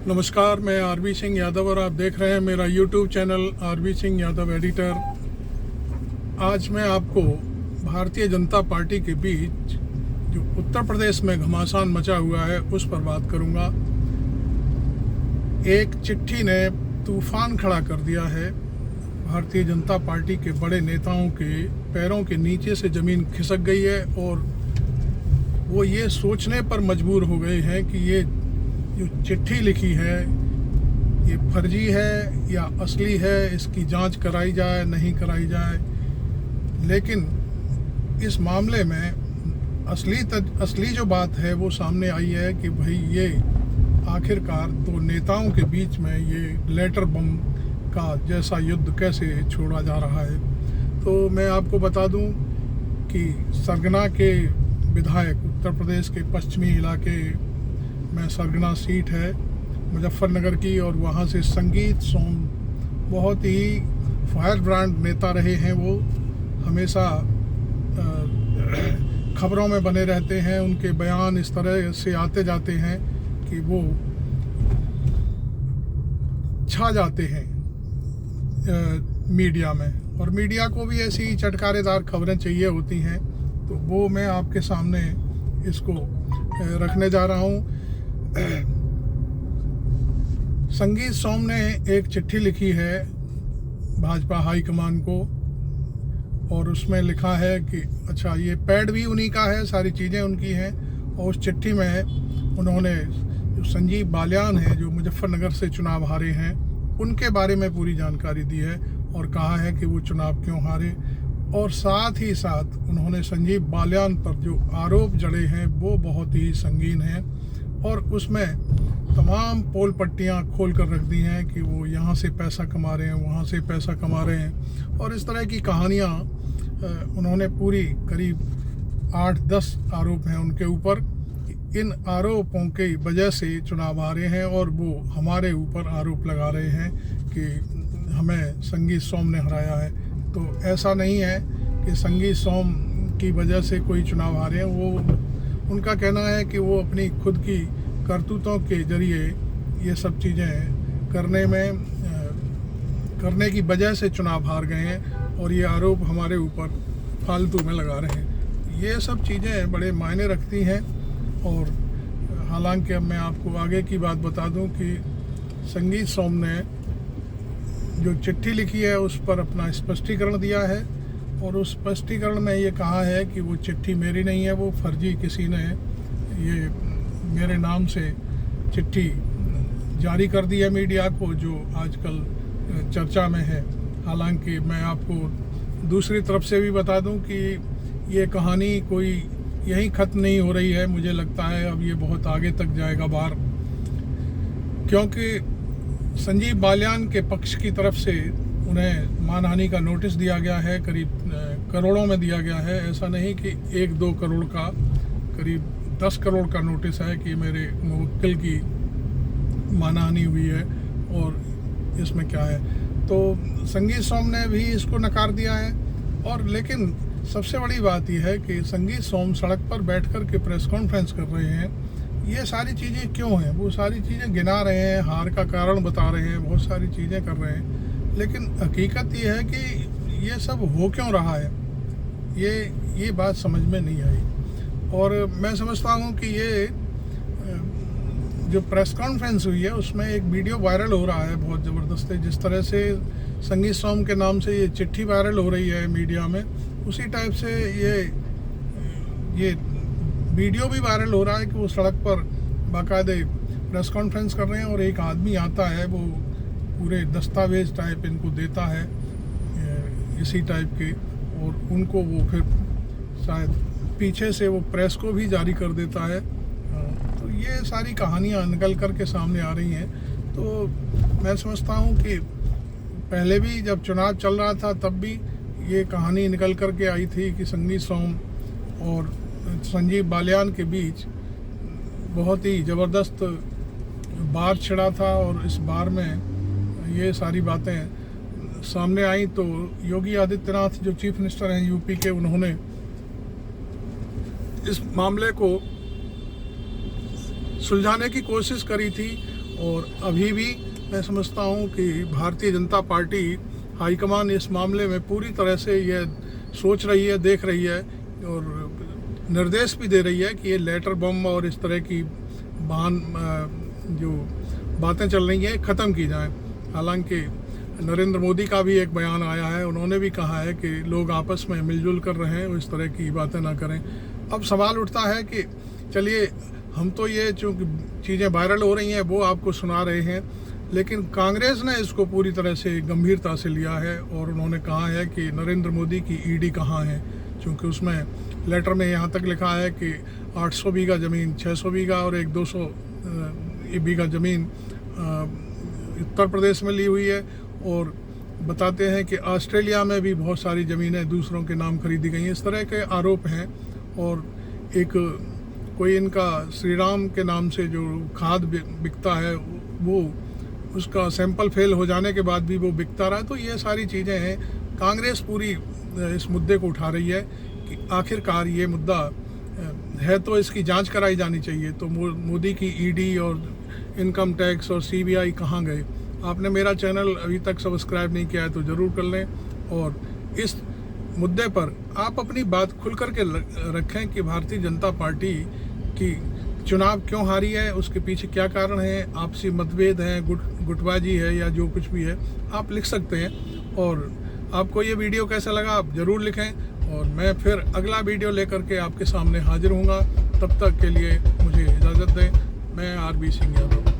नमस्कार, मैं आरबी सिंह यादव और आप देख रहे हैं मेरा YouTube channel R B Singh Yadav editor. आज मैं आपको भारतीय जनता पार्टी के बीच जो उत्तर प्रदेश में घमासान मचा हुआ है उस पर बात करूंगा। एक चिट्ठी ने तूफान खड़ा कर दिया है। भारतीय जनता पार्टी के बड़े नेताओं के पैरों के नीचे से ज़मीन खिसक गई है और वो ये सोचने पर मजबूर हो गए हैं कि ये जो चिट्ठी लिखी है ये फर्जी है या असली है, इसकी जांच कराई जाए नहीं कराई जाए। लेकिन इस मामले में असली जो बात है वो सामने आई है कि भाई ये आखिरकार दो नेताओं के बीच में ये लेटर बम का जैसा युद्ध कैसे छोड़ा जा रहा है। तो मैं आपको बता दूं कि सरगना के विधायक, उत्तर प्रदेश के पश्चिमी इलाके में सरगना सीट है मुजफ्फरनगर की, और वहाँ से संगीत सोम बहुत ही फायर ब्रांड नेता रहे हैं। वो हमेशा खबरों में बने रहते हैं, उनके बयान इस तरह से आते जाते हैं कि वो छा जाते हैं मीडिया में, और मीडिया को भी ऐसी चटकारेदार खबरें चाहिए होती हैं। तो वो मैं आपके सामने इसको रखने जा रहा हूँ। संगीत सोम ने एक चिट्ठी लिखी है भाजपा हाईकमान को, और उसमें लिखा है कि अच्छा, ये पैड भी उन्हीं का है, सारी चीज़ें उनकी हैं। और उस चिट्ठी में उन्होंने जो संजीव बालियान है जो मुजफ्फरनगर से चुनाव हारे हैं उनके बारे में पूरी जानकारी दी है और कहा है कि वो चुनाव क्यों हारे। और साथ ही साथ उन्होंने संजीव बालियान पर जो आरोप जड़े हैं वो बहुत ही संगीन हैं, और उसमें तमाम पोल पट्टियाँ खोल कर रख दी हैं कि वो यहाँ से पैसा कमा रहे हैं, वहाँ से पैसा कमा रहे हैं, और इस तरह की कहानियाँ उन्होंने पूरी करीब 8-10 आरोप हैं उनके ऊपर। इन आरोपों की वजह से चुनाव हारे हैं, और वो हमारे ऊपर आरोप लगा रहे हैं कि हमें संगीत सोम ने हराया है। तो ऐसा नहीं है कि संगीत सोम की वजह से कोई चुनाव हारे हैं। वो उनका कहना है कि वो अपनी खुद की करतूतों के जरिए ये सब चीज़ें करने की वजह से चुनाव हार गए हैं, और ये आरोप हमारे ऊपर फालतू में लगा रहे हैं। ये सब चीज़ें बड़े मायने रखती हैं। और हालांकि अब मैं आपको आगे की बात बता दूं कि संगीत सोम ने जो चिट्ठी लिखी है उस पर अपना स्पष्टीकरण दिया है, और उस स्पष्टीकरण में ये कहा है कि वो चिट्ठी मेरी नहीं है, वो फर्जी किसी ने ये मेरे नाम से चिट्ठी जारी कर दी है मीडिया को, जो आजकल चर्चा में है। हालांकि मैं आपको दूसरी तरफ से भी बता दूं कि ये कहानी कोई यहीं ख़त्म नहीं हो रही है। मुझे लगता है अब ये बहुत आगे तक जाएगा बाहर, क्योंकि संजीव बालियान के पक्ष की तरफ से उन्हें मानहानि का नोटिस दिया गया है, करीब करोड़ों में दिया गया है। ऐसा नहीं कि 1-2 करोड़ का, करीब 10 करोड़ का नोटिस है कि मेरे मुवक्किल की मानहानि हुई है और इसमें क्या है। तो संगीत सोम ने भी इसको नकार दिया है। और लेकिन सबसे बड़ी बात यह है कि संगीत सोम सड़क पर बैठ कर के प्रेस कॉन्फ्रेंस कर रहे हैं। ये सारी चीज़ें क्यों हैं? वो सारी चीज़ें गिना रहे हैं, हार का कारण बता रहे हैं, बहुत सारी चीज़ें कर रहे हैं। लेकिन हकीकत ये है कि ये सब हो क्यों रहा है, ये बात समझ में नहीं आई। और मैं समझता हूँ कि ये जो प्रेस कॉन्फ्रेंस हुई है उसमें एक वीडियो वायरल हो रहा है बहुत ज़बरदस्त है। जिस तरह से संगीत सोम के नाम से ये चिट्ठी वायरल हो रही है मीडिया में, उसी टाइप से ये वीडियो भी वायरल हो रहा है कि वो सड़क पर बाकायदे प्रेस कॉन्फ्रेंस कर रहे हैं, और एक आदमी आता है, वो पूरे दस्तावेज टाइप इनको देता है इसी टाइप के, और उनको वो फिर शायद पीछे से वो प्रेस को भी जारी कर देता है। तो ये सारी कहानियाँ निकल कर के सामने आ रही हैं। तो मैं समझता हूँ कि पहले भी जब चुनाव चल रहा था तब भी ये कहानी निकल कर के आई थी कि संगीत सोम और संजीव बालियान के बीच बहुत ही ज़बरदस्त बार छिड़ा था, और इस बार में ये सारी बातें सामने आई। तो योगी आदित्यनाथ जो चीफ मिनिस्टर हैं यूपी के, उन्होंने इस मामले को सुलझाने की कोशिश करी थी, और अभी भी मैं समझता हूँ कि भारतीय जनता पार्टी हाईकमान इस मामले में पूरी तरह से यह सोच रही है, देख रही है और निर्देश भी दे रही है कि ये लेटर बम और इस तरह की जो बातें चल रही हैं ख़त्म की जाएं। हालांकि नरेंद्र मोदी का भी एक बयान आया है, उन्होंने भी कहा है कि लोग आपस में मिलजुल कर रहे हैं, इस तरह की बातें ना करें। अब सवाल उठता है कि चलिए हम तो ये जो चीज़ें वायरल हो रही हैं वो आपको सुना रहे हैं, लेकिन कांग्रेस ने इसको पूरी तरह से गंभीरता से लिया है और उन्होंने कहा है कि नरेंद्र मोदी की ईडी कहाँ है, क्योंकि उसमें लेटर में यहाँ तक लिखा है कि 800 बीघा ज़मीन, 600 बीघा और एक 200 बीघा ज़मीन उत्तर प्रदेश में ली हुई है और बताते हैं कि ऑस्ट्रेलिया में भी बहुत सारी ज़मीनें दूसरों के नाम खरीदी गई हैं। इस तरह के आरोप हैं। और एक कोई इनका श्री राम के नाम से जो खाद बिकता है वो उसका सैंपल फेल हो जाने के बाद भी वो बिकता रहा। तो ये सारी चीज़ें हैं। कांग्रेस पूरी इस मुद्दे को उठा रही है कि आखिरकार ये मुद्दा है तो इसकी जांच कराई जानी चाहिए। तो मोदी की ईडी और इनकम टैक्स और सीबीआई कहाँ गए? आपने मेरा चैनल अभी तक सब्सक्राइब नहीं किया है तो ज़रूर कर लें और इस मुद्दे पर आप अपनी बात खुल कर के रखें कि भारतीय जनता पार्टी की चुनाव क्यों हारी है, उसके पीछे क्या कारण है, आपसी मतभेद हैं, गुटबाजी है या जो कुछ भी है, आप लिख सकते हैं। और आपको ये वीडियो कैसा लगा आप ज़रूर लिखें और मैं फिर अगला वीडियो लेकर के आपके सामने हाजिर हूँगा। तब तक के लिए मुझे इजाज़त दें। मैं RB सिंह यादव।